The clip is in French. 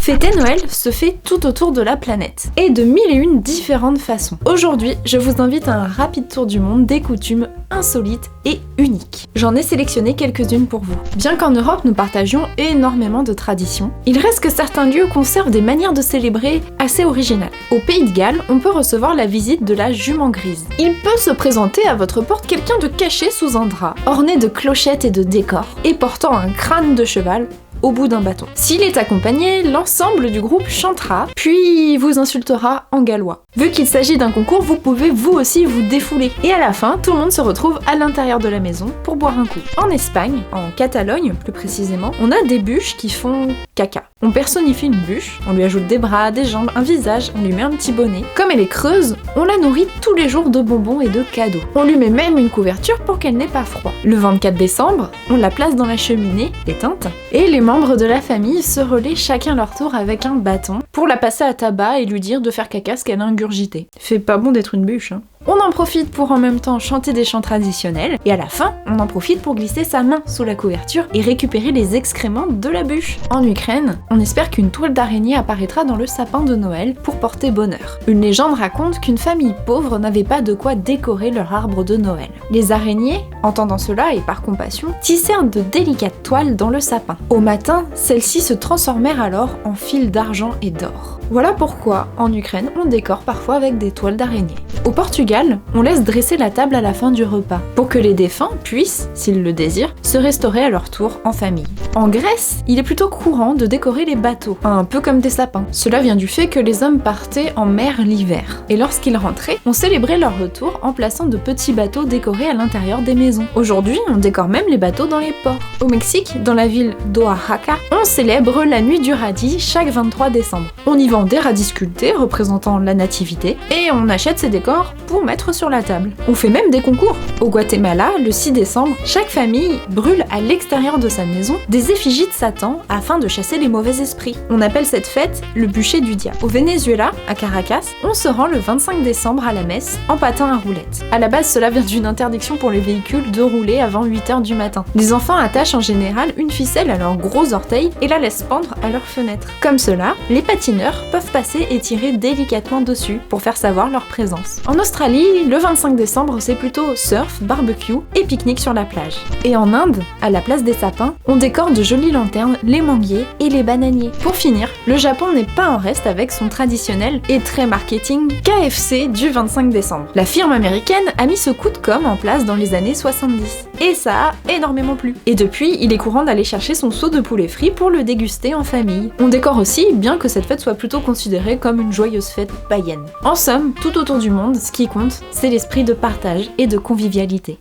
Fêter Noël se fait tout autour de la planète, et de mille et une différentes façons. Aujourd'hui, je vous invite à un rapide tour du monde des coutumes insolites et uniques. J'en ai sélectionné quelques-unes pour vous. Bien qu'en Europe nous partagions énormément de traditions, il reste que certains lieux conservent des manières de célébrer assez originales. Au Pays de Galles, on peut recevoir la visite de la jument grise. Il peut se présenter à votre porte quelqu'un de caché sous un drap, orné de clochettes et de décors, et portant un crâne de cheval au bout d'un bâton. S'il est accompagné, l'ensemble du groupe chantera, puis vous insultera en gallois. Vu qu'il s'agit d'un concours, vous pouvez vous aussi vous défouler. Et à la fin, tout le monde se retrouve à l'intérieur de la maison pour boire un coup. En Espagne, en Catalogne plus précisément, on a des bûches qui font caca. On personnifie une bûche, on lui ajoute des bras, des jambes, un visage, on lui met un petit bonnet. Comme elle est creuse, on la nourrit tous les jours de bonbons et de cadeaux. On lui met même une couverture pour qu'elle n'ait pas froid. Le 24 décembre, on la place dans la cheminée, éteinte, et les membres de la famille se relaient chacun leur tour avec un bâton pour la passer à tabac et lui dire de faire caca ce qu'elle a ingurgité. Fait pas bon d'être une bûche, hein. On en profite pour en même temps chanter des chants traditionnels, et à la fin, on en profite pour glisser sa main sous la couverture et récupérer les excréments de la bûche. En Ukraine, on espère qu'une toile d'araignée apparaîtra dans le sapin de Noël pour porter bonheur. Une légende raconte qu'une famille pauvre n'avait pas de quoi décorer leur arbre de Noël. Les araignées, entendant cela et par compassion, tissèrent de délicates toiles dans le sapin. Au matin, celles-ci se transformèrent alors en fils d'argent et d'or. Voilà pourquoi, en Ukraine, on décore parfois avec des toiles d'araignée. Au Portugal, on laisse dresser la table à la fin du repas, pour que les défunts puissent, s'ils le désirent, se restaurer à leur tour en famille. En Grèce, il est plutôt courant de décorer les bateaux, un peu comme des sapins. Cela vient du fait que les hommes partaient en mer l'hiver, et lorsqu'ils rentraient, on célébrait leur retour en plaçant de petits bateaux décorés à l'intérieur des maisons. Aujourd'hui, on décore même les bateaux dans les ports. Au Mexique, dans la ville d'Oaxaca, on célèbre la nuit du radis chaque 23 décembre. On y vend des radis sculptés représentant la nativité, et on achète ces décors pour mettre sur la table. On fait même des concours. Au Guatemala, le 6 décembre, chaque famille brûle à l'extérieur de sa maison des effigies de Satan afin de chasser les mauvais esprits. On appelle cette fête le bûcher du diable. Au Venezuela, à Caracas, on se rend le 25 décembre à la messe en patin à roulettes. À la base, cela vient d'une interdiction pour les véhicules de rouler avant 8h du matin. Les enfants attachent en général une ficelle à leurs gros orteils et la laissent pendre à leur fenêtre. Comme cela, les patineurs peuvent passer et tirer délicatement dessus pour faire savoir leur présence. En Australie, le 25 décembre, c'est plutôt surf, barbecue et pique-nique sur la plage. Et en Inde, à la place des sapins, on décore de jolies lanternes les manguiers et les bananiers. Pour finir, le Japon n'est pas en reste avec son traditionnel et très marketing KFC du 25 décembre. La firme américaine a mis ce coup de com' en place dans les années 70. Et ça a énormément plu. Et depuis, il est courant d'aller chercher son seau de poulet frit pour le déguster en famille. On décore aussi, bien que cette fête soit plutôt considérée comme une joyeuse fête païenne. En somme, tout autour du monde, ce qui compte, c'est l'esprit de partage et de convivialité.